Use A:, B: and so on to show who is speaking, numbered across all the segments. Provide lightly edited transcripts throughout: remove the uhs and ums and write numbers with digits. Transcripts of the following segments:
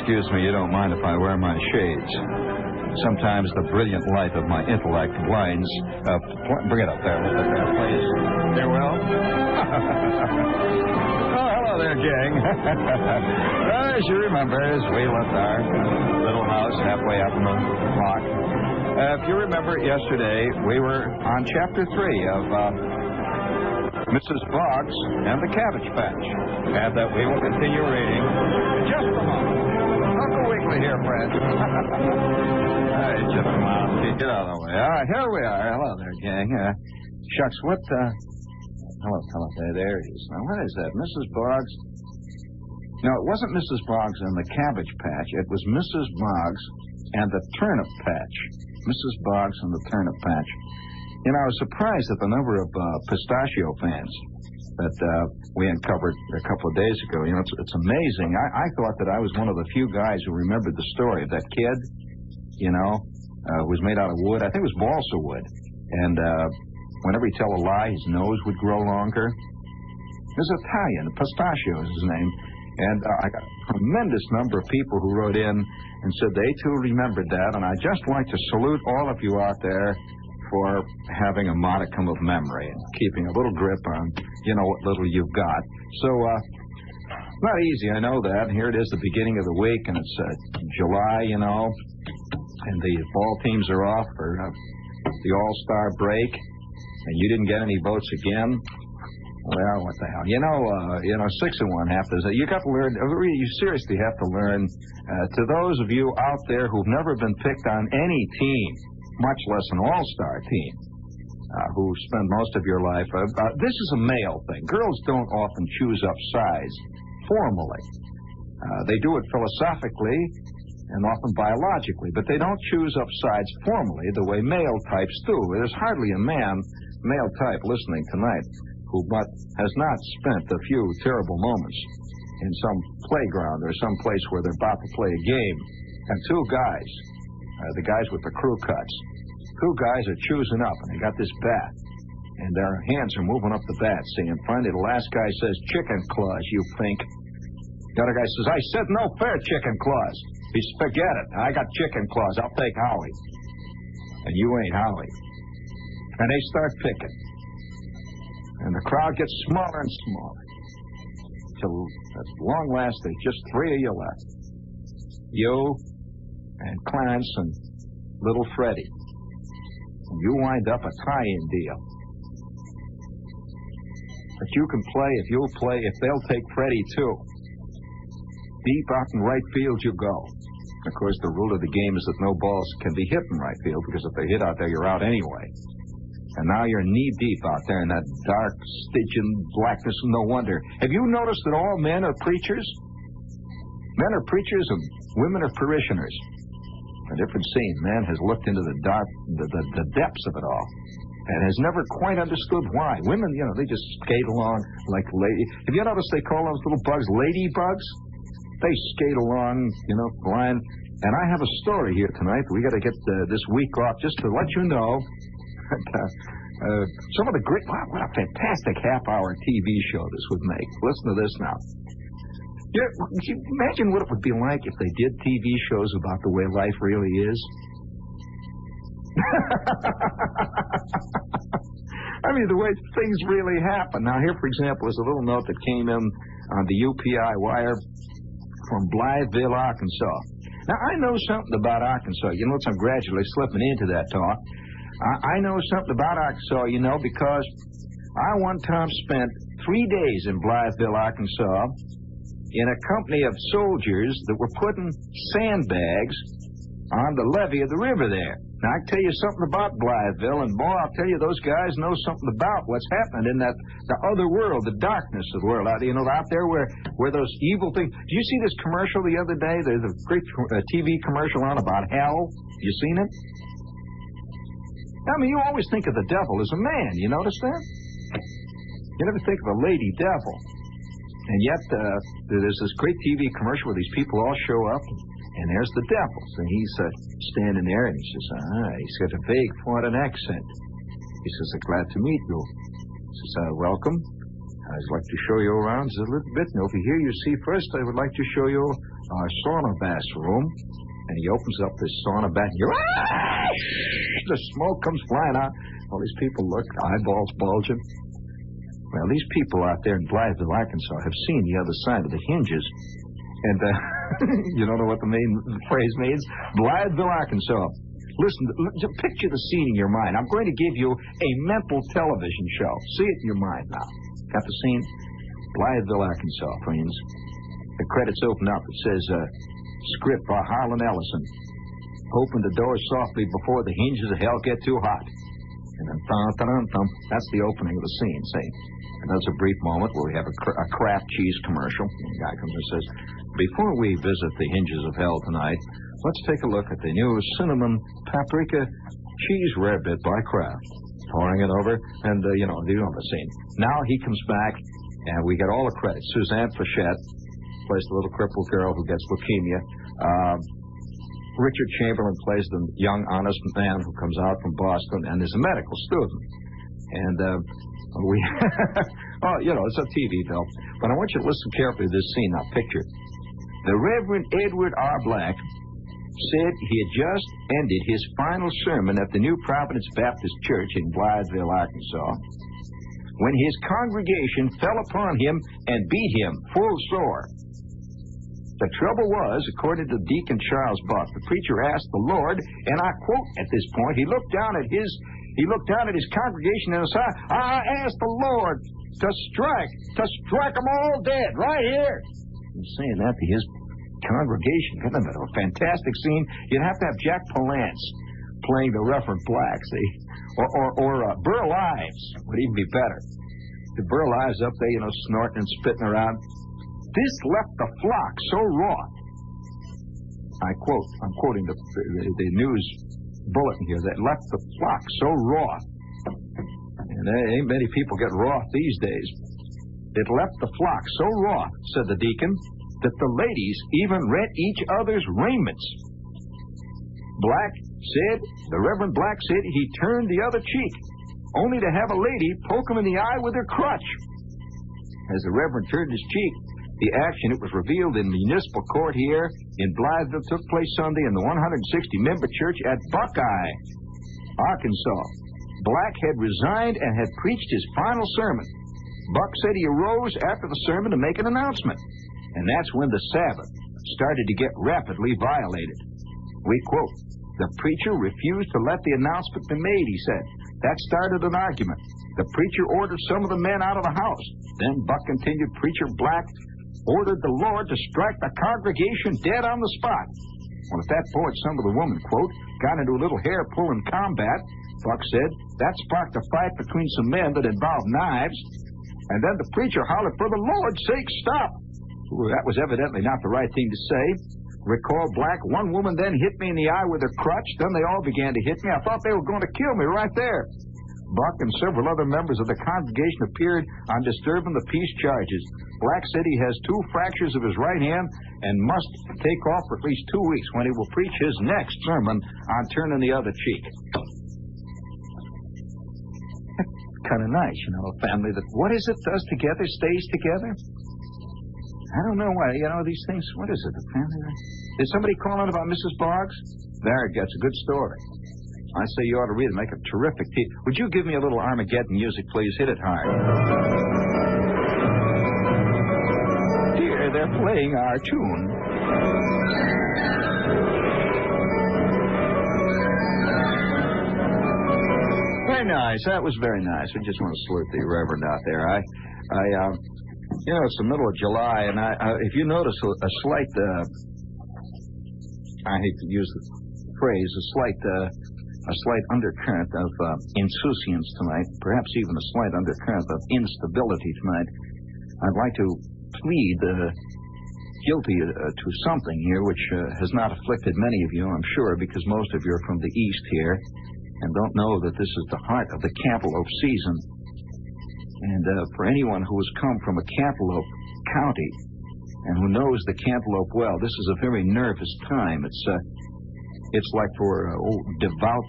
A: excuse me, you don't mind if I wear my shades. Sometimes the brilliant light of my intellect blinds. Bring it up there. Look at that, please. There, Will. Oh, hello there, gang. As you remember, as we left our little house halfway up in the block, if you remember yesterday, we were on Chapter 3 of Mrs. Boggs and the Cabbage Patch, and that we will continue reading in just a moment. Uncle Wiggily here, friends. Hey, just a moment. Get out of the way. All right, here we are. Hello there, gang. Shucks, what, hello, there it is. Now, what is that? Mrs. Boggs? No, it wasn't Mrs. Boggs and the Cabbage Patch. It was Mrs. Boggs and the Turnip Patch. Mrs. Boggs and the Turnip Patch. You know, I was surprised at the number of pistachio fans that we uncovered a couple of days ago. You know, it's amazing. I thought that I was one of the few guys who remembered the story of that kid, you know, who was made out of wood. I think it was balsa wood. And whenever he'd tell a lie, his nose would grow longer. He was Italian. Pistachio is his name. And I got a tremendous number of people who wrote in and said they, too, remembered that. And I'd just like to salute all of you out there for having a modicum of memory and keeping a little grip on, you know, what little you've got. So, not easy, I know that. Here it is, the beginning of the week, and it's July, you know, and the ball teams are off for the All-Star break, and you didn't get any votes again. Well, what the hell? You know, 6 and 1 have to say, you got to learn, you seriously have to learn, to those of you out there who've never been picked on any team, much less an all-star team, who spend most of your life. This is a male thing. Girls don't often choose up size formally. They do it philosophically and often biologically, but they don't choose up sides formally the way male types do. There's hardly a male type listening tonight who has not spent a few terrible moments in some playground or some place where they're about to play a game, and two guys, the guys with the crew cuts, two guys are choosing up, and they got this bat, and their hands are moving up the bat, saying, finally, the last guy says, chicken claws, you think. The other guy says, I said no fair chicken claws. He says, forget it. I got chicken claws. I'll take Howie. And you ain't Howie. And they start picking. And the crowd gets smaller and smaller. Till, at long last, there's just 3 of you left. You and Clarence and little Freddie. And you wind up a tie-in deal. But you can play if they'll take Freddie too. Deep out in right field you go. Of course, the rule of the game is that no balls can be hit in right field, because if they hit out there, you're out anyway. And now you're knee-deep out there in that dark, Stygian blackness, and no wonder. Have you noticed that all men are preachers? Men are preachers and women are parishioners. A different scene. Man has looked into the dark, the depths of it all, and has never quite understood why. Women, you know, they just skate along like lady. Have you noticed they call those little bugs ladybugs? They skate along, you know, flying. And I have a story here tonight. We got to get this week off just to let you know some of the great. Wow, what a fantastic half-hour TV show this would make. Listen to this now. You imagine what it would be like if they did TV shows about the way life really is? I mean, the way things really happen. Now, here, for example, is a little note that came in on the UPI wire from Blytheville, Arkansas. Now, I know something about Arkansas. You notice I'm gradually slipping into that talk. I know something about Arkansas, you know, because I one time spent 3 days in Blytheville, Arkansas, in a company of soldiers that were putting sandbags on the levee of the river there. Now, I can tell you something about Blytheville, and boy, I'll tell you, those guys know something about what's happening in the other world, the darkness of the world, out there where those evil things. Did you see this commercial the other day? There's a great TV commercial on about hell. You seen it? I mean, you always think of the devil as a man. You notice that? You never think of a lady devil. And yet, there's this great TV commercial where these people all show up, and there's the devil. And he's standing there, and he says, he's got a vague foreign accent. He says, glad to meet you. He says, welcome. I'd like to show you around a little bit. And over here, you see, first, I would like to show you sauna bathroom, and he opens up this sauna bath. The smoke comes flying out. All these people look, eyeballs bulging. Well, these people out there in Blytheville, Arkansas, have seen the other side of the hinges. And you don't know what the phrase means? Blytheville, Arkansas. Listen, picture the scene in your mind. I'm going to give you a mental television show. See it in your mind now. Got the scene? Blytheville, Arkansas, friends. The credits open up. It says, script by Harlan Ellison. Open the door softly before the hinges of hell get too hot. And then, that's the opening of the scene, see? And there's a brief moment where we have a Kraft cheese commercial. And the guy comes and says, before we visit the hinges of hell tonight, let's take a look at the new cinnamon paprika cheese rarebit by Kraft. Pouring it over, and, you know the scene. Now he comes back, and we get all the credits. Suzanne Flechette plays the little crippled girl who gets leukemia. Richard Chamberlain plays the young, honest man who comes out from Boston and is a medical student. And it's a TV film. But I want you to listen carefully to this scene. Now, picture. The Reverend Edward R. Black said he had just ended his final sermon at the New Providence Baptist Church in Blytheville, Arkansas, when his congregation fell upon him and beat him full sore. The trouble was, according to Deacon Charles Buck, the preacher asked the Lord, and I quote at this point, he looked down at his congregation and said, I asked the Lord to strike them all dead right here. He's saying that to his congregation. Kind of a fantastic scene. You'd have to have Jack Palance playing the Reverend Black, see? Or Burl Ives would even be better. The Burl Ives up there, snorting and spitting around. This left the flock so wroth. I quote, I'm quoting the news bulletin here, that left the flock so wroth. And ain't many people get wroth these days. It left the flock so wroth, said the deacon, that the ladies even rent each other's raiments. The Reverend Black said he turned the other cheek, only to have a lady poke him in the eye with her crutch. As the Reverend turned his cheek, the action, it was revealed in municipal court here in Blytheville, took place Sunday in the 160-member church at Buckeye, Arkansas. Black had resigned and had preached his final sermon. Buck said he arose after the sermon to make an announcement, and that's when the Sabbath started to get rapidly violated. We quote, the preacher refused to let the announcement be made, he said. That started an argument. The preacher ordered some of the men out of the house. Then Buck continued, Preacher Black ordered the Lord to strike the congregation dead on the spot. Well, at that point, some of the women, quote, got into a little hair-pulling combat. Buck said that sparked a fight between some men that involved knives. And then the preacher hollered, for the Lord's sake, stop. Ooh, that was evidently not the right thing to say. Recall, Black, one woman then hit me in the eye with her crutch. Then they all began to hit me. I thought they were going to kill me right there. Buck and several other members of the congregation appeared on disturbing the peace charges. Black said he has 2 fractures of his right hand and must take off for at least 2 weeks when he will preach his next sermon on turning the other cheek. That's kind of nice, a family that what is it does together stays together. I don't know why, these things, what is it, a family? Is somebody calling about Mrs. Boggs? There it gets a good story. I say you ought to read it. Make a terrific TV. Would you give me a little Armageddon music, please? Hit it hard. Here, they're playing our tune. Very nice. That was very nice. We just want to salute the Reverend out there. It's the middle of July, and if you notice a slight, I hate to use the phrase, a slight undercurrent of insouciance tonight, perhaps even a slight undercurrent of instability tonight, I'd like to plead guilty to something here which has not afflicted many of you, I'm sure, because most of you are from the east here and don't know that this is the heart of the cantaloupe season. And for anyone who has come from a cantaloupe county and who knows the cantaloupe well, this is a very nervous time. It's like for devout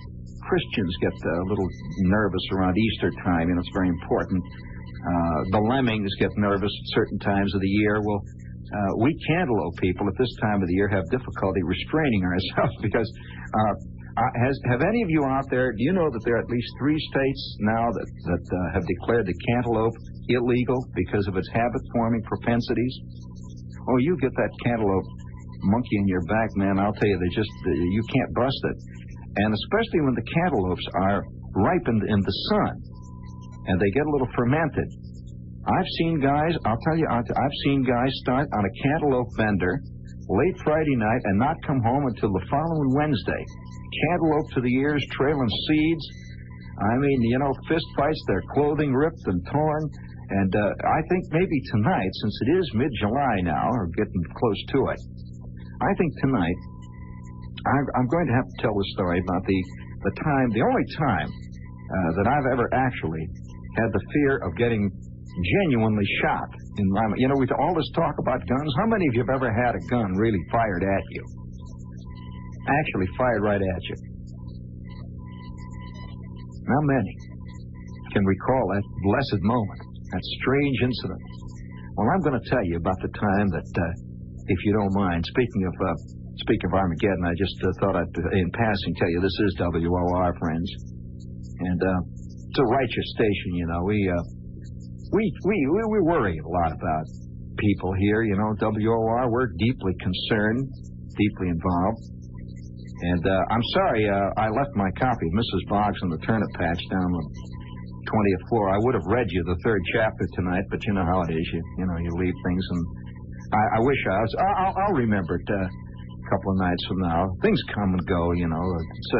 A: Christians get a little nervous around Easter time, it's very important. The lemmings get nervous at certain times of the year. Well, we cantaloupe people at this time of the year have difficulty restraining ourselves because have any of you out there, do you know that there are at least 3 states now that have declared the cantaloupe illegal because of its habit-forming propensities? Oh, you get that cantaloupe monkey in your back, man, I'll tell you, you can't bust it. And especially when the cantaloupes are ripened in the sun and they get a little fermented. I've seen guys start on a cantaloupe bender late Friday night and not come home until the following Wednesday. Cantaloupe to the ears, trailing seeds. I mean, fist fights, their clothing ripped and torn. And I think maybe tonight, since it is mid-July now, or getting close to it, I think tonight I'm going to have to tell the story about the only time that I've ever actually had the fear of getting genuinely shot in my, with all this talk about guns, how many of you have ever had a gun really fired at you? Actually fired right at you. How many can recall that blessed moment, that strange incident? Well, I'm going to tell you about the time that, if you don't mind, speaking of Armageddon, I just thought I'd, in passing, tell you this is WOR, friends. And it's a righteous station, We worry a lot about people here, WOR. We're deeply concerned, deeply involved. And I'm sorry I left my copy of Mrs. Boggs and the Turnip Patch down on the 20th floor. I would have read you the 3rd chapter tonight, but you know how it is. You leave things, and I wish I was. I'll remember it a couple of nights from now. Things come and go, It's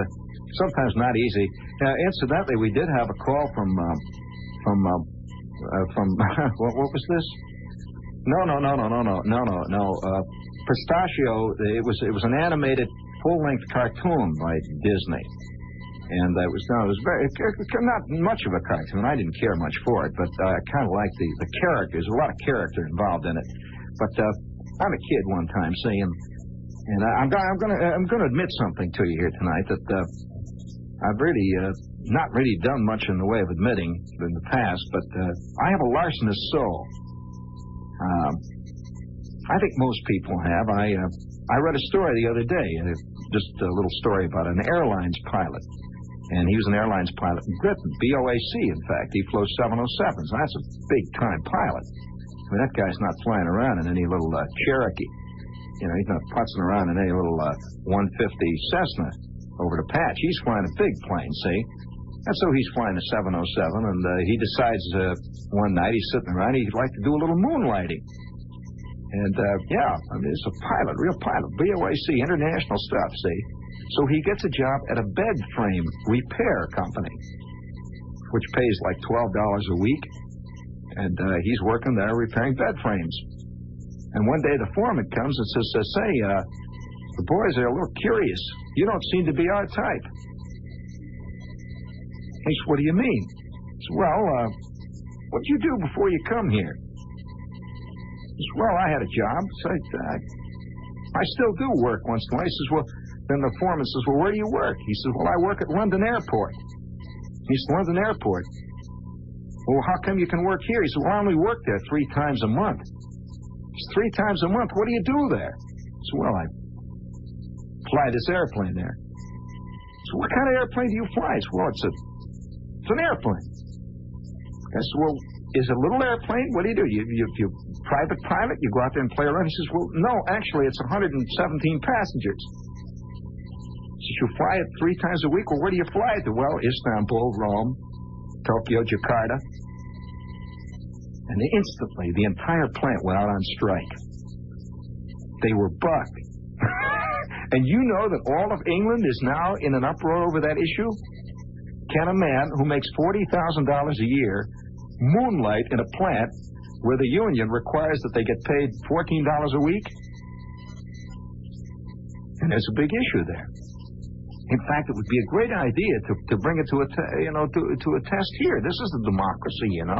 A: sometimes not easy. Incidentally, we did have a call from what was this? No. Pistachio. It was an animated full-length cartoon by Disney, and it was not much of a cartoon. I didn't care much for it, but I kind of liked the characters. A lot of character involved in it. But I'm a kid one time, see, and I'm going to admit something to you here tonight that I've really not really done much in the way of admitting in the past, but I have a larcenous soul. I think most people have. I read a story the other day, just a little story about an airlines pilot, and he was an airlines pilot in Britain, BOAC, in fact. He flew 707s. That's a big-time pilot. I mean, that guy's not flying around in any little Cherokee. He's not putzing around in any little 150 Cessna over the patch. He's flying a big plane, see? And so he's flying a 707, and he decides one night he's sitting around, he'd like to do a little moonlighting. And, it's a pilot, real pilot, BOAC, international stuff, see? So he gets a job at a bed frame repair company, which pays like $12 a week. And he's working there repairing bed frames. And one day the foreman comes and says, say, the boys are a little curious. You don't seem to be our type. He said, what do you mean? He said, well, what'd you do before you come here? He said, well, I had a job. So I still do work once in a while. He says, well, then the foreman says, well, where do you work? He says, well, I work at London Airport. He said, London Airport? Well, how come you can work here? He said, well, I only work there 3 times a month. He said, 3 times a month? What do you do there? He said, well, I fly this airplane there. He said, what kind of airplane do you fly? He said, well, it's an airplane. I said, well, is it a little airplane? What do? You private pilot? You go out there and play around? He says, well, no, actually, it's 117 passengers. He says, you fly it 3 times a week? Well, where do you fly it to? Well, Istanbul, Rome, Tokyo, Jakarta. And instantly, the entire plant went out on strike. They were bucked. And you know that all of England is now in an uproar over that issue? Can a man who makes $40,000 a year moonlight in a plant where the union requires that they get paid $14 a week? And there's a big issue there. In fact, it would be a great idea to bring it to a test here. This is a democracy, and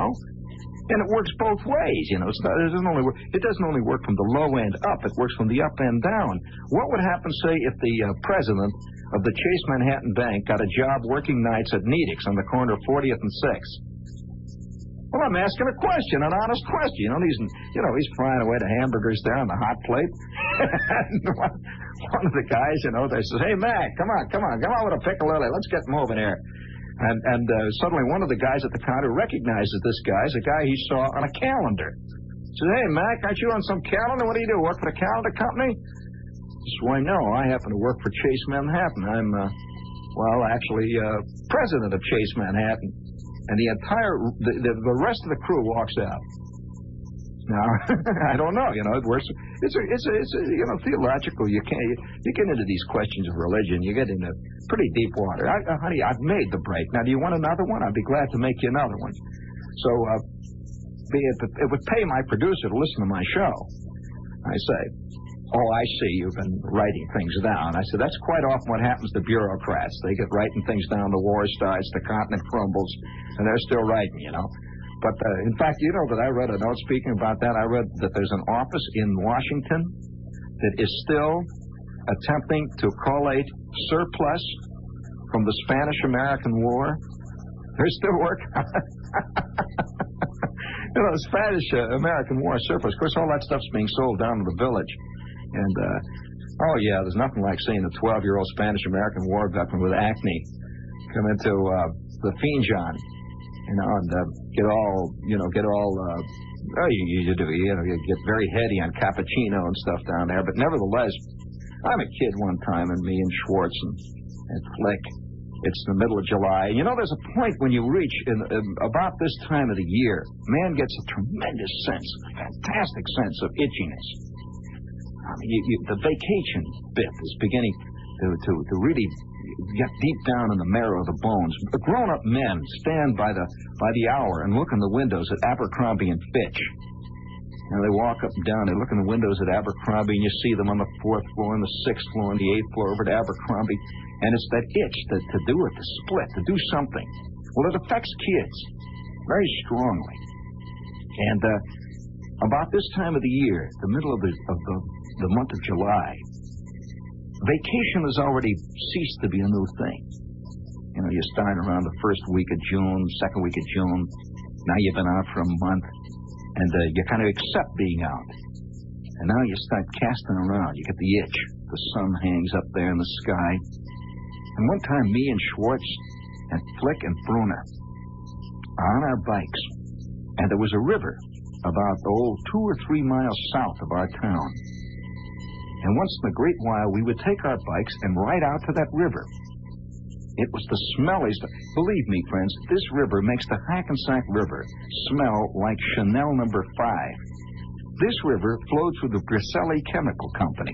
A: it works both ways. It doesn't only work from the low end up. It works from the up end down. What would happen, say, if the president of the Chase Manhattan Bank got a job working nights at Nedick's on the corner of 40th and 6th? Well, I'm asking a question, an honest question. He's frying away the hamburgers there on the hot plate. And one of the guys, they says, "Hey, Mac, come on with a piccalilli. Let's get moving here." And suddenly one of the guys at the counter recognizes this guy as a guy he saw on a calendar. He says, "Hey, Mac, aren't you on some calendar? What do you do, work for the calendar company?" He says, "Why, no, I happen to work for Chase Manhattan. I'm, president of Chase Manhattan." And the rest of the crew walks out. Now, I don't know, it's theological. You get into these questions of religion, you get into pretty deep water. Honey, I've made the break. Now, do you want another one? I'd be glad to make you another one. So, it would pay my producer to listen to my show. I say, "Oh, I see, you've been writing things down." I said, "That's quite often what happens to bureaucrats. They get writing things down, the war starts, the continent crumbles, and they're still writing, But, in fact, that I read a note speaking about that. I read that there's an office in Washington that is still attempting to collate surplus from the Spanish-American War. They're still working on it. The Spanish-American War surplus. Of course, all that stuff's being sold down to the village. And, there's nothing like seeing a 12-year-old Spanish-American War veteran with acne come into the Fiend John. And you get very heady on cappuccino and stuff down there. But nevertheless, I'm a kid one time, and me and Schwartz and Flick, it's the middle of July. There's a point when you reach about this time of the year, man gets a tremendous sense, a fantastic sense of itchiness. I mean, the vacation bit is beginning to really get deep down in the marrow of the bones. The grown-up men stand by the hour and look in the windows at Abercrombie and Fitch. They walk up and down. They look in the windows at Abercrombie, and you see them on the 4th floor, and the 6th floor, and the 8th floor over to Abercrombie. And it's that itch to do it, to split, to do something. Well, it affects kids very strongly. And about this time of the year, the middle of the month of July, vacation has already ceased to be a new thing. You start around the first week of June, second week of June. Now you've been out for a month, and you kind of accept being out. And now you start casting around. You get the itch. The sun hangs up there in the sky. And one time, me and Schwartz and Flick and Bruner are on our bikes, and there was a river about 2 or 3 miles south of our town. And once in a great while, we would take our bikes and ride out to that river. It was the smelliest. Believe me, friends, this river makes the Hackensack River smell like Chanel No. 5. This river flowed through the Griselli Chemical Company.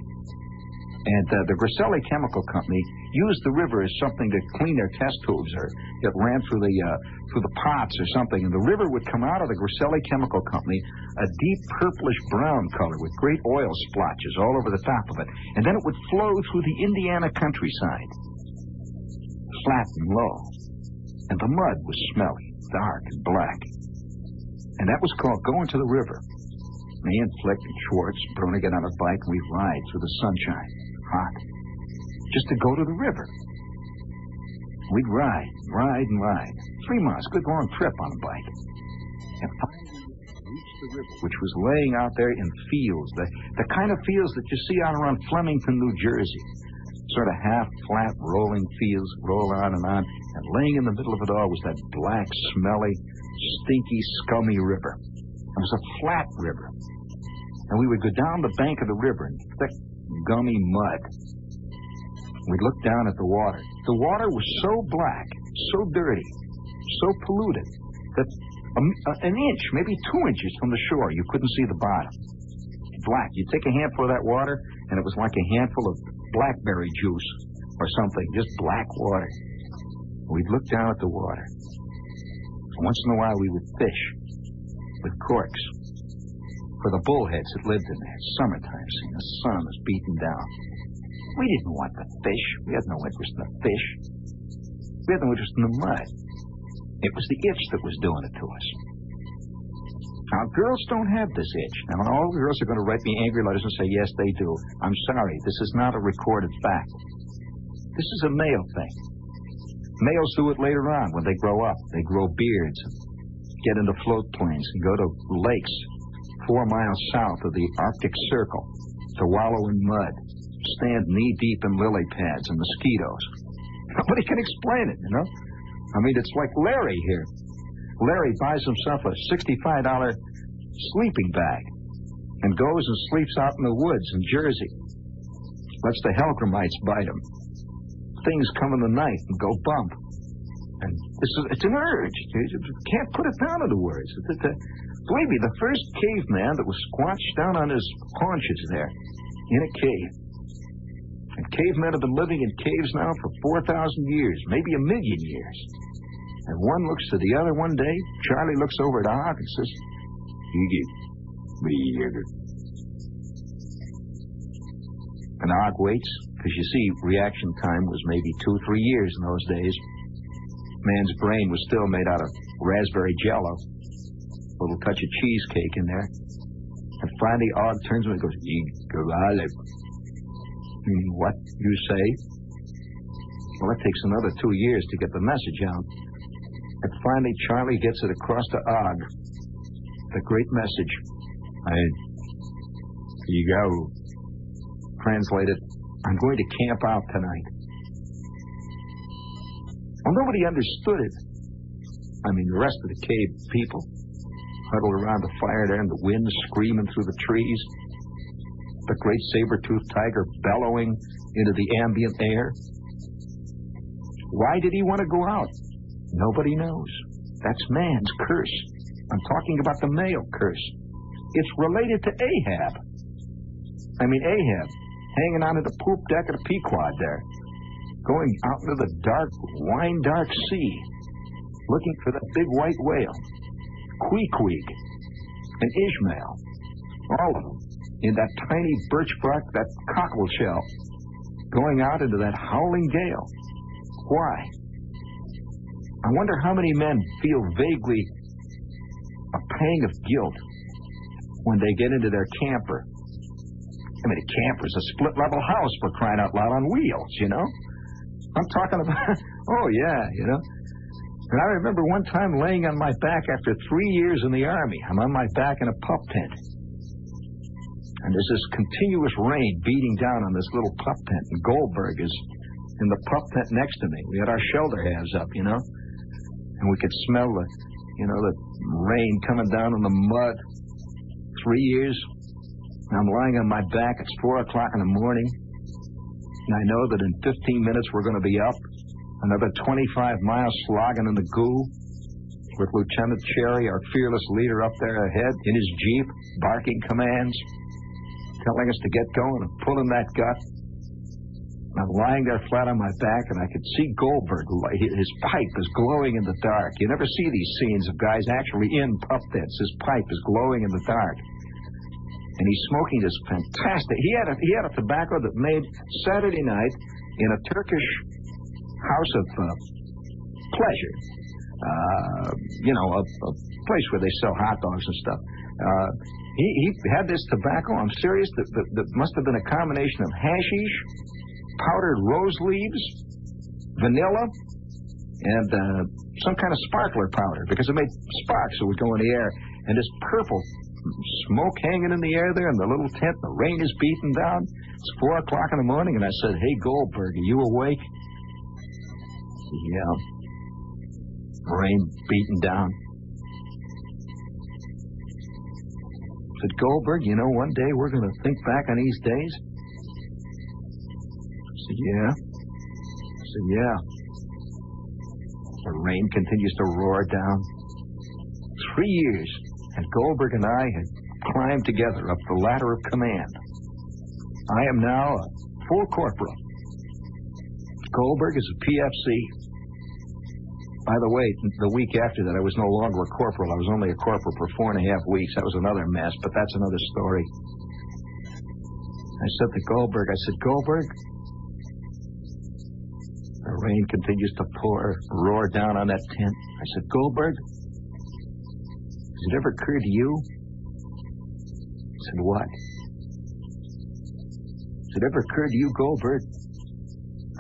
A: And the Griselli Chemical Company used the river as something to clean their test tubes, or it ran through the pots or something. And the river would come out of the Griselli Chemical Company a deep purplish brown color with great oil splotches all over the top of it. And then it would flow through the Indiana countryside, flat and low. And the mud was smelly, dark and black. And that was called going to the river. Me and Flick and Schwartz, Bruno get on a bike, and we ride through the sunshine, hot, just to go to the river. We'd ride. 3 miles, good long trip on a bike. And finally reached the river, which was laying out there in fields, the kind of fields that you see out around Flemington, New Jersey. Sort of half-flat, rolling fields, roll on, and laying in the middle of it all was that black, smelly, stinky, scummy river. It was a flat river. And we would go down the bank of the river in thick, gummy mud. We'd look down at the water. The water was so black, so dirty, so polluted, that an inch, maybe 2 inches from the shore, you couldn't see the bottom. Black. You'd take a handful of that water, and it was like a handful of blackberry juice or something, just black water. We'd look down at the water. Once in a while, we would fish with corks for the bullheads that lived in there. Summertime, seeing the sun was beating down. We didn't want the fish. We had no interest in the fish. We had no interest in the mud. It was the itch that was doing it to us. Now, girls don't have this itch. Now, all the girls are going to write me angry letters and say, yes, they do. I'm sorry. This is not a recorded fact. This is a male thing. Males do it later on when they grow up. They grow beards and get into float planes and go to lakes 4 miles south of the Arctic Circle to wallow in mud, stand knee-deep in lily pads and mosquitoes. Nobody can explain it, you know? I mean, it's like Larry here. Larry buys himself a $65 sleeping bag and goes and sleeps out in the woods in Jersey. Lets the Hellgramites bite him. Things come in the night and go bump. And it's an urge. You can't put it down into words. Believe me, the first caveman that was squatched down on his haunches there in a cave. And cavemen have been living in caves now for 4,000 years, maybe 1 million years. And one looks to the other one day. Charlie looks over at Og and says, and Og waits, because you see, reaction time was maybe 2-3 years in those days. Man's brain was still made out of raspberry jello. A little touch of cheesecake in there. And finally, Og turns to him and goes, meaning what you say? Well, it takes another 2 years to get the message out. And finally, Charlie gets it across to Og. The great message. Translated, I'm going to camp out tonight. Well, nobody understood it. I mean, the rest of the cave people huddled around the fire there, and the wind screaming through the trees. The great saber-toothed tiger bellowing into the ambient air. Why did he want to go out? Nobody knows. That's man's curse. I'm talking about the male curse. It's related to Ahab. I mean, Ahab, hanging on to the poop deck of the Pequod there, going out into the dark, wine-dark sea, looking for that big white whale, Queequeg, and Ishmael, all of them, in that tiny birch bark, that cockle shell, going out into that howling gale. Why? I wonder how many men feel vaguely a pang of guilt when they get into their camper. I mean, a camper's a split-level house, for crying out loud, on wheels, you know? I'm talking about, oh, yeah, you know? And I remember one time laying on my back after 3 years in the Army. I'm on my back in a pup tent. And there's this continuous rain beating down on this little pup tent, and Goldberg is in the pup tent next to me. We had our shelter halves up, you know? And we could smell the, you know, the rain coming down on the mud. 3 years. I'm lying on my back. It's 4 o'clock in the morning. And I know that in 15 minutes we're going to be up. Another 25 miles slogging in the goo. With Lieutenant Cherry, our fearless leader, up there ahead in his Jeep, barking commands, telling us to get going and pulling that gut. I'm lying there flat on my back, and I could see Goldberg. His pipe is glowing in the dark. You never see these scenes of guys actually in pup tents. His pipe is glowing in the dark. And he's smoking this fantastic... He had a tobacco that made Saturday night in a Turkish house of pleasure. You know, a place where they sell hot dogs and stuff. He had this tobacco, I'm serious, that must have been a combination of hashish, powdered rose leaves, vanilla, and some kind of sparkler powder, because it made sparks that would go in the air. And this purple smoke hanging in the air there in the little tent. The rain is beating down. It's 4 o'clock in the morning, and I said, "Hey, Goldberg, are you awake?" Yeah. Rain beating down. I said, "Goldberg, you know, one day we're going to think back on these days." I said, "Yeah." I said, "Yeah." The rain continues to roar down. 3 years, and Goldberg and I had climbed together up the ladder of command. I am now a full corporal. Goldberg is a PFC. By the way, the week after that, I was no longer a corporal. I was only a corporal for 4.5 weeks. That was another mess, but that's another story. I said to Goldberg, "Goldberg," the rain continues to roar down on that tent. I said, "Goldberg, has it ever occurred to you?" I said, "What?" "Has it ever occurred to you, Goldberg,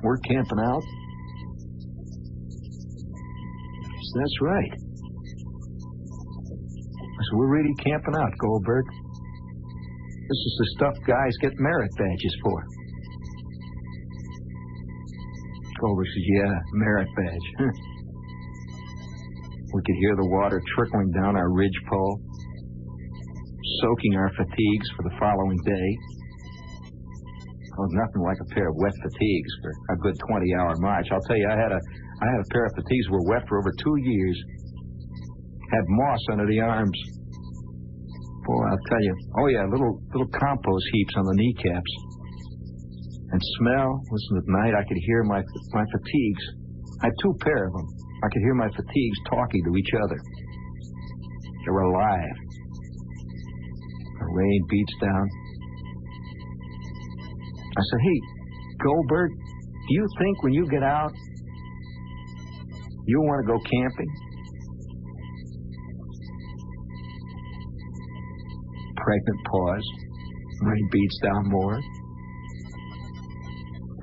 A: we're camping out?" I said, "That's right. said, we're really camping out, Goldberg. This is the stuff guys get merit badges for. Goldberg says, yeah, merit badge. We could hear the water trickling down our ridgepole, soaking our fatigues for the following day. Oh, nothing like a pair of wet fatigues for a good 20-hour march. I'll tell you, I had a pair of fatigues that were wet for over 2 years. Had moss under the arms. Boy, I'll tell you. Oh, yeah, little compost heaps on the kneecaps. And smell. Listen, at night I could hear my fatigues. I had 2 pair of them. I could hear my fatigues talking to each other. They were alive. The rain beats down. I said, hey, Goldberg, do you think when you get out, you want to go camping? Pregnant pause. Rain beats down more. I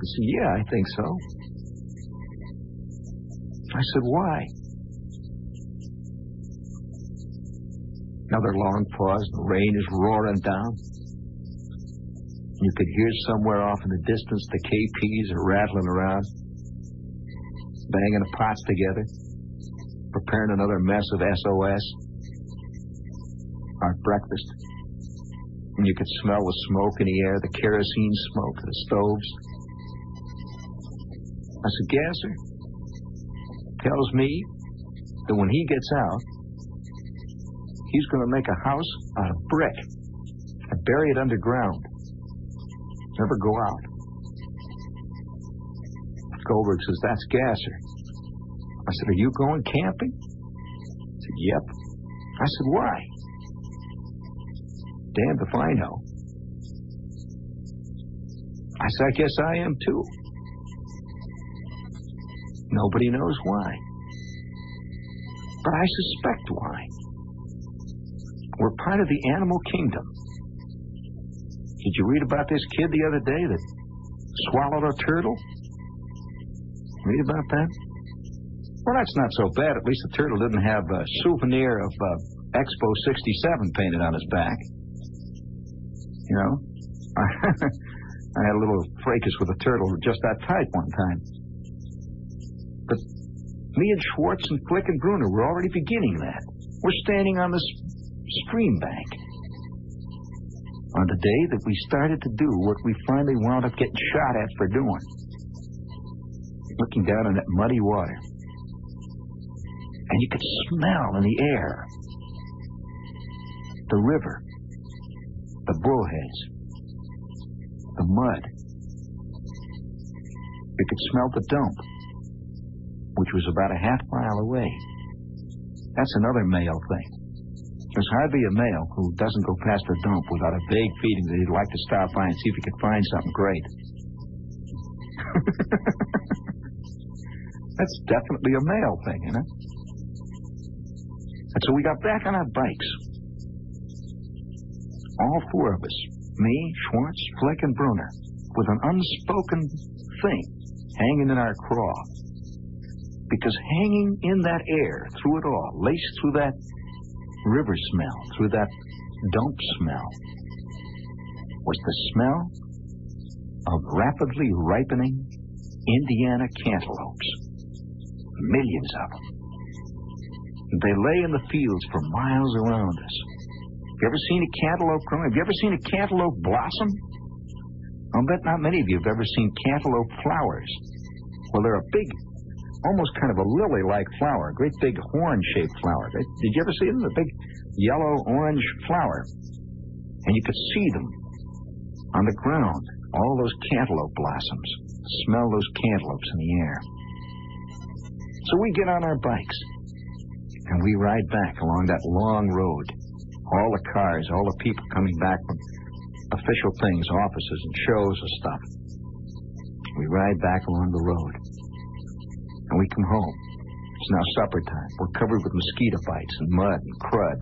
A: said, yeah, I think so. I said, why? Another long pause. The rain is roaring down. You could hear somewhere off in the distance the KPs are rattling around, banging the pots together, preparing another mess of SOS. Our breakfast. And you could smell the smoke in the air, the kerosene smoke, the stoves. I said, Gasser tells me that when he gets out, he's going to make a house out of brick and bury it underground. Never go out. Goldberg says, that's Gasser. I said, are you going camping? He said, yep. I said, why? Damned if I know. I said, I guess I am too. Nobody knows why. But I suspect why. We're part of the animal kingdom. Did you read about this kid the other day that swallowed a turtle? Read about that? Well, that's not so bad. At least the turtle didn't have a souvenir of Expo 67 painted on his back. You know? I had a little fracas with a turtle just that tight one time. But me and Schwartz and Flick and Bruner were already beginning that. We're standing on this stream bank. On the day that we started to do what we finally wound up getting shot at for doing. Looking down on that muddy water. And you could smell in the air the river, the bullheads, the mud. You could smell the dump, which was about a half mile away. That's another male thing. There's hardly a male who doesn't go past the dump without a vague feeling that he'd like to stop by and see if he could find something great. That's definitely a male thing, you know? And so we got back on our bikes. All 4 of us. Me, Schwartz, Flick, and Bruner. With an unspoken thing hanging in our craw. Because hanging in that air, through it all, laced through that river smell, through that dump smell, was the smell of rapidly ripening Indiana cantaloupes. Millions of them. They lay in the fields for miles around us. You ever seen a cantaloupe grow? Have you ever seen a cantaloupe blossom? I'll bet not many of you have ever seen cantaloupe flowers. Well, they're a big, almost kind of a lily-like flower, a great big horn-shaped flower. Did you ever see them? A big yellow-orange flower. And you could see them on the ground, all those cantaloupe blossoms. Smell those cantaloupes in the air. So we get on our bikes, and we ride back along that long road. All the cars, all the people coming back from official things, offices and shows and stuff. We ride back along the road. And we come home. It's now supper time. We're covered with mosquito bites and mud and crud.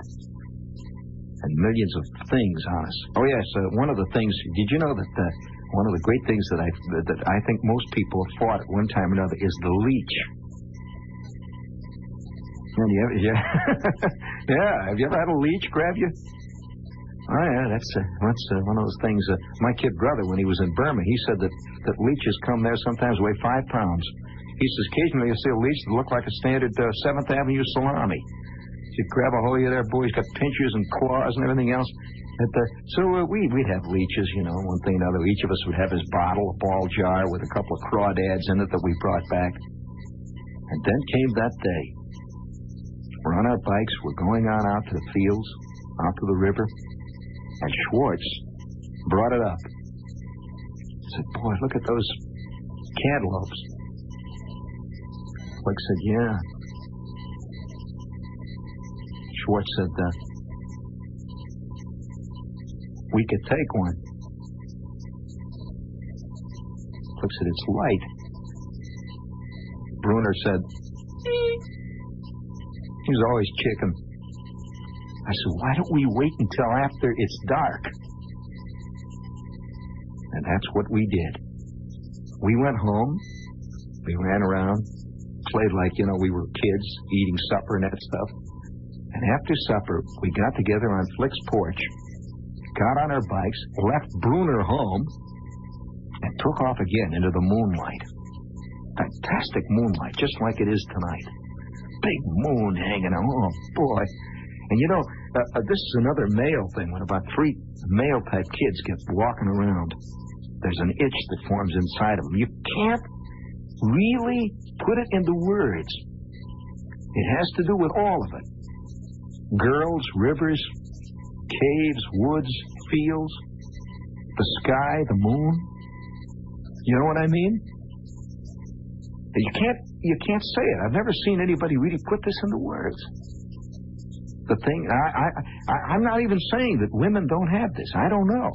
A: And millions of things on us. Oh, yes, one of the things, did you know that one of the great things that I think most people have fought at one time or another is the leech. You And yeah. Have you ever had a leech grab you? Oh, yeah, that's one of those things. My kid brother, when he was in Burma, he said that leeches come there sometimes weigh 5 pounds. He says occasionally you see a leech that look like a standard 7th Avenue salami. You'd grab a hold of you there, boy. He's got pinchers and claws and everything else. We'd have leeches, one thing or another. Each of us would have his bottle, a ball jar with a couple of crawdads in it that we brought back. And then came that day. We're on our bikes. We're going on out to the fields, out to the river. And Schwartz brought it up. He said, boy, look at those cantaloupes. Flick said, yeah. Schwartz said, we could take one. Flick said, it's light. Bruner said, he was always chicken. I said, why don't we wait until after it's dark? And that's what we did. We went home. We ran around, played like, we were kids, eating supper and that stuff. And after supper, we got together on Flick's porch, got on our bikes, left Bruner home, and took off again into the moonlight. Fantastic moonlight, just like it is tonight. Big moon hanging out. Oh, boy. And this is another male thing. When about 3 male-type kids get walking around, there's an itch that forms inside of them. You can't really put it into words. It has to do with all of it. Girls, rivers, caves, woods, fields, the sky, the moon. You know what I mean? You can't say it. I've never seen anybody really put this into words. The thing, I'm not even saying that women don't have this. I don't know.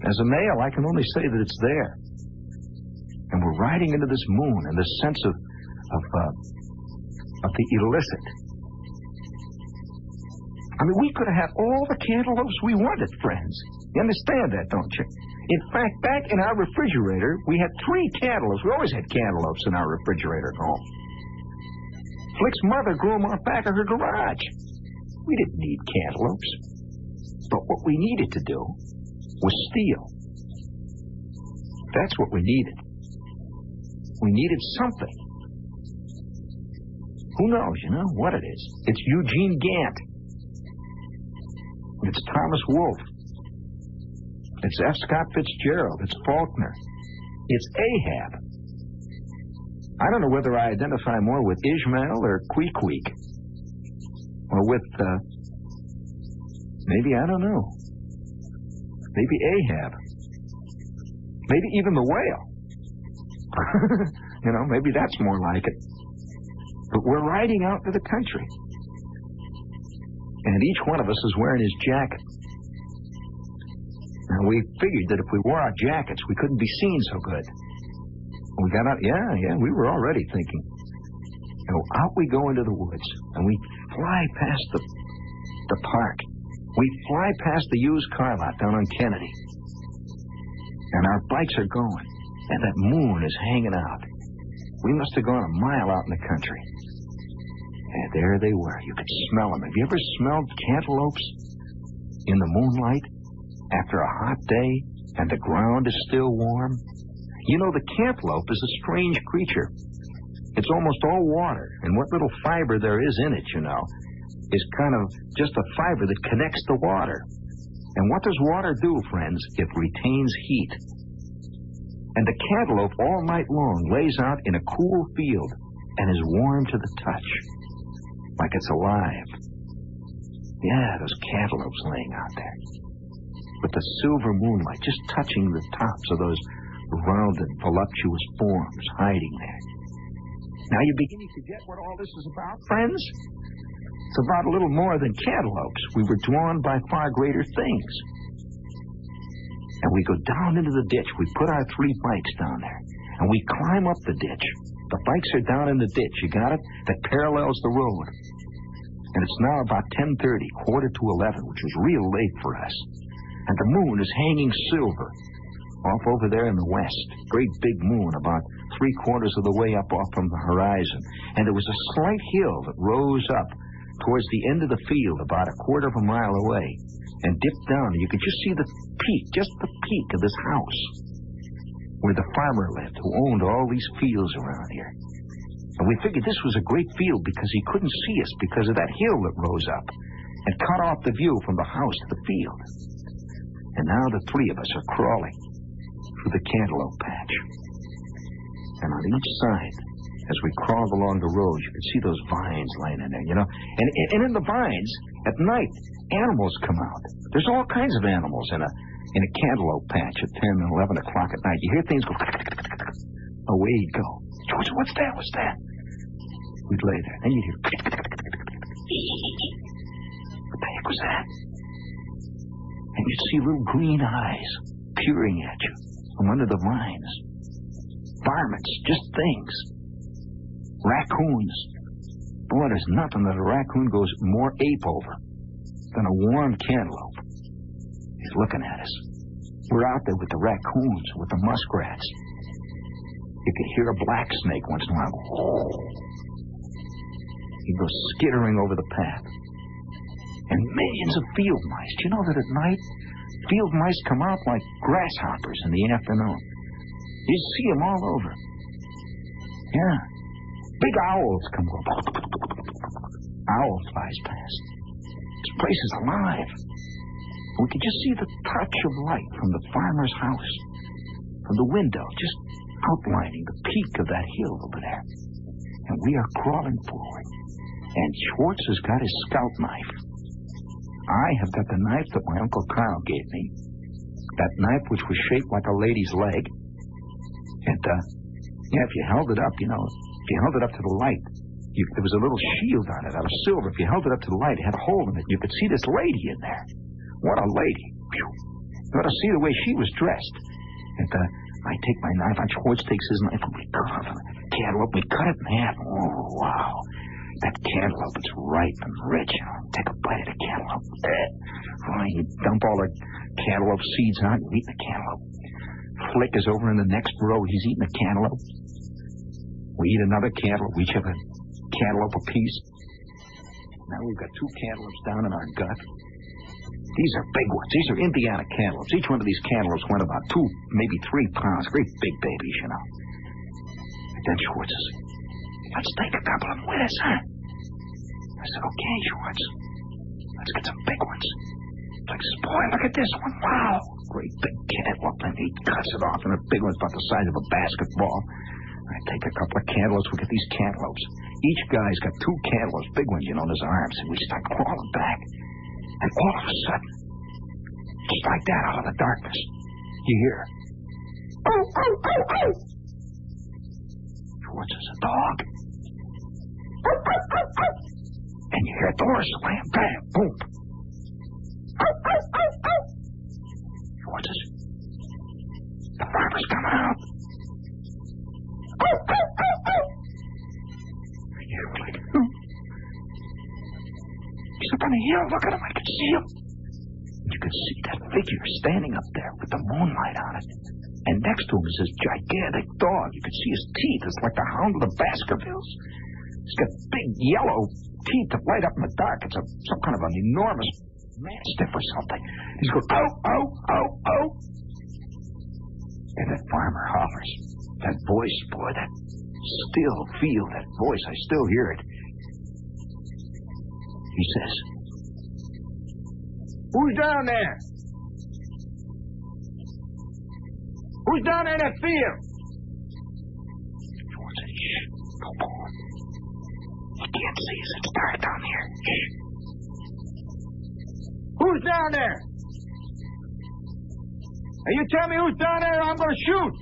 A: As a male, I can only say that it's there. And we're riding into this moon and this sense of the illicit. I mean, we could have had all the cantaloupes we wanted, friends. You understand that, don't you? In fact, back in our refrigerator, we had 3 cantaloupes. We always had cantaloupes in our refrigerator at home. Flick's mother grew them off back of her garage. We didn't need cantaloupes. But what we needed to do was steal. That's what we needed. We needed something. Who knows, what it is? It's Eugene Gant. It's Thomas Wolfe. It's F. Scott Fitzgerald. It's Faulkner. It's Ahab. I don't know whether I identify more with Ishmael or Queequeg. Or with, maybe, I don't know. Maybe Ahab. Maybe even the whale. Maybe that's more like it. But we're riding out to the country. And each one of us is wearing his jacket. And we figured that if we wore our jackets, we couldn't be seen so good. We got out, we were already thinking. Out we go into the woods, and we fly past the park. We fly past the used car lot down on Kennedy. And our bikes are going, and that moon is hanging out. We must have gone a mile out in the country. And there they were. You could smell them. Have you ever smelled cantaloupes in the moonlight after a hot day and the ground is still warm? The cantaloupe is a strange creature. It's almost all water, and what little fiber there is in it, is kind of just a fiber that connects the water. And what does water do, friends? It retains heat. And the cantaloupe all night long lays out in a cool field and is warm to the touch, like it's alive. Yeah, those cantaloupes laying out there, with the silver moonlight just touching the tops of those rounded, voluptuous forms hiding there. Now you're beginning to get what all this is about, friends? It's about a little more than cantaloupes. We were drawn by far greater things. And we go down into the ditch. We put our 3 bikes down there, and we climb up the ditch. The bikes are down in the ditch, you got it? That parallels the road. And it's now about 10:30, 10:45, which is real late for us. And the moon is hanging silver
B: off over there in the west. Great big moon about 3/4 of the way up off from the horizon. And there was a slight hill that rose up towards the end of the field about 1/4 of a mile away and dipped down. And you could just see the peak, just the peak of this house where the farmer lived who owned all these fields around here. And we figured this was a great field because he couldn't see us because of that hill that rose up and cut off the view from the house to the field. And now the three of us are crawling through the cantaloupe patch. And on each side, as we crawled along the road, you could see those vines lying in there, you know. And in the vines, at night, animals come out. There's all kinds of animals in a cantaloupe patch at 10 and 11 o'clock at night. You hear things go, away he'd go. George, what's that? What's that? We'd lay there. Then you'd hear, what the heck was that? And you'd see little green eyes peering at you from under the vines. Varmints, just things. Raccoons. Boy, there's nothing that a raccoon goes more ape over than a warm cantaloupe. He's looking at us. We're out there with the raccoons, with the muskrats. You could hear a black snake once in a while. He'd go skittering over the path. And millions of field mice. Do you know that at night, field mice come out like grasshoppers in the afternoon? You see them all over. Yeah. Big owls come over. Owl flies past. This place is alive. We could just see the touch of light from the farmer's house, from the window, just outlining the peak of that hill over there. And we are crawling forward. And Schwartz has got his scout knife. I have got the knife that my Uncle Carl gave me. That knife which was shaped like a lady's leg. And, if you held it up, you know, if you held it up to the light, there was a little shield on it out of silver. If you held it up to the light, it had a hole in it. You could see this lady in there. What a lady. Whew. You ought to see the way she was dressed. And, I take my knife, and Schwartz takes his knife, and we cut off a cantaloupe. We cut it in half. Oh, wow. That cantaloupe is ripe and rich. You know, take a bite of the cantaloupe. Oh, you dump all the cantaloupe seeds out, you eat the cantaloupe. Flick is over in the next row. He's eating a cantaloupe. We eat another cantaloupe. We each have a cantaloupe apiece. Now we've got 2 cantaloupes down in our gut. These are big ones. These are Indiana cantaloupes. Each one of these cantaloupes went about 2, maybe 3 pounds. Great big babies, you know. And then Schwartz says, let's take a couple of them with us, huh? I said, okay, Schwartz. Let's get some big ones. Like, boy, look at this one. Wow. Great big cantaloupe. And he cuts it off, and the big one's about the size of a basketball. I take a couple of cantaloupes. We get these cantaloupes. Each guy's got 2 cantaloupes, big ones, you know, in his arms. And we start crawling back. And all of a sudden, just like that, out of the darkness, you hear, oh, oh, oh, oh. Schwartz is a dog. Oh, oh, oh, oh. And you hear doors slam, bam, boom. Oh, oh, oh, oh. Schwartz is, the farmer's coming out. Oh, oh, oh, oh. And you're like, oh. He's up on the hill. Look at him. I can see him. You can see that figure standing up there with the moonlight on it. And next to him is this gigantic dog. You can see his teeth. It's like the hound of the Baskervilles. He's got big yellow teeth that light up in the dark. It's some kind of an enormous mastiff or something. He's going, oh, oh, oh, oh. And that farmer hollers. That voice, boy, that still feel, that voice. I still hear it. He says, who's down there? Who's down there in that field? George said, shh, don't go on. You can't see us. It's dark down here. Shh. Who's down there? Now you tell me who's down there or I'm going to shoot.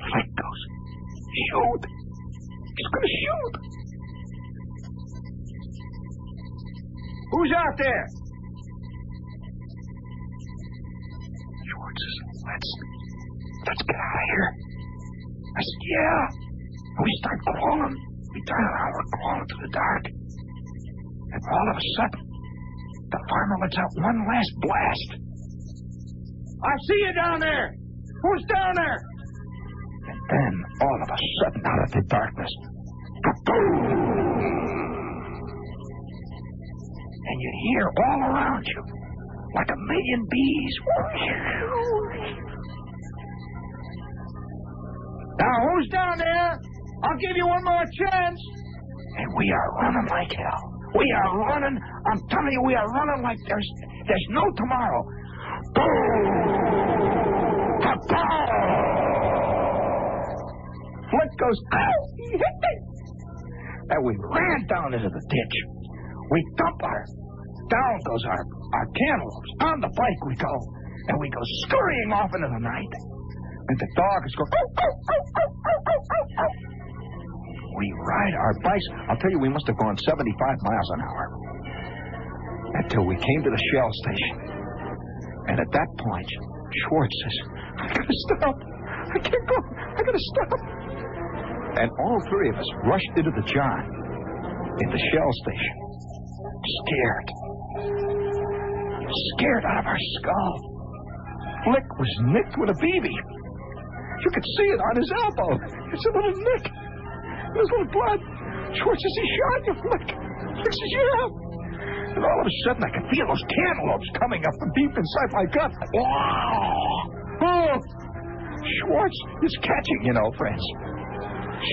B: Flick goes, shoot. He's going to shoot. Who's out there? George says, let's get out of here. I said, yeah. And we start crawling. We turn around, we're crawling through the dark. And all of a sudden, the farmer lets out one last blast.
A: I see you down there. Who's down there?
B: And then, all of a sudden, out of the darkness, kaboom! And you hear all around you, like a million bees.
A: Now, who's down there? I'll give you one more chance.
B: And we are running like hell. We are running. I'm telling you, we are running like there's no tomorrow. Boom! Flick goes, ow! He hit me! And we ran down into the ditch. We dump down goes our cantaloupes. On the bike we go. And we go scurrying off into the night. And the dog is going, oh, oh, oh, oh, oh, oh, oh, oh. We ride our bikes. I'll tell you, we must have gone 75 miles an hour. Until we came to the Shell station. And at that point, Schwartz says, I gotta stop. I can't go. I gotta stop. And all three of us rushed into the John in the Shell station. Scared. Scared out of our skull. Flick was nicked with a BB. You could see it on his elbow. It's a little nick. There's a little blood. Schwartz says, he shot you, Flick. Flick says, yeah. And all of a sudden, I could feel those cantaloupes coming up deep inside my gut. Wow! Oh! Schwartz is catching, you know, friends.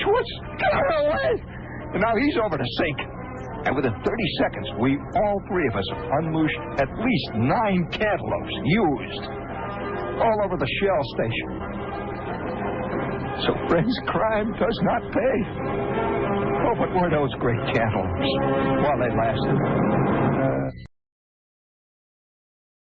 B: Schwartz, get out of the way! And now he's over the sink. And within 30 seconds, all three of us, unleashed at least 9 cantaloupes used all over the Shell station. So, friends, crime does not pay. Oh, but were those great cantaloupes while they lasted.